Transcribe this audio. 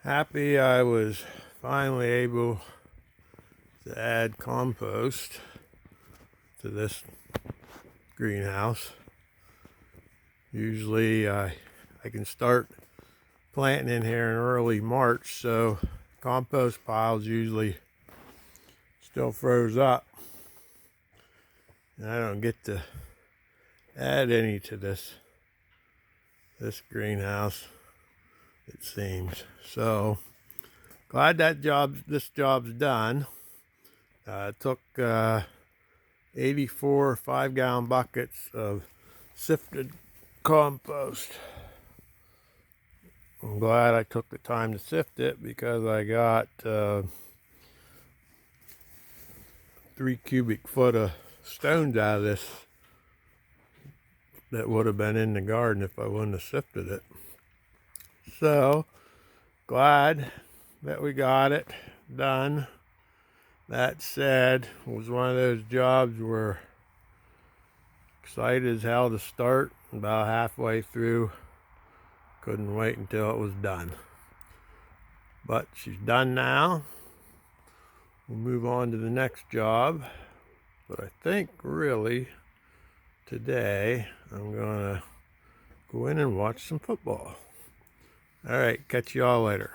Happy I was finally able to add compost to this greenhouse. Usually I can start planting in here in early March, so compost piles usually still froze up. And I don't get to add any to this greenhouse, it seems. So glad that this job's done. It took 84 5-gallon buckets of sifted compost. I'm glad I took the time to sift it because I got 3 cubic foot of stones out of this that would have been in the garden if I wouldn't have sifted it. So glad that we got it done. That said, it was one of those jobs where excited as hell to start. About halfway through, couldn't wait until it was done. But she's done now. We'll move on to the next job. But I think really today I'm gonna go in and watch some football. All right, catch y'all later.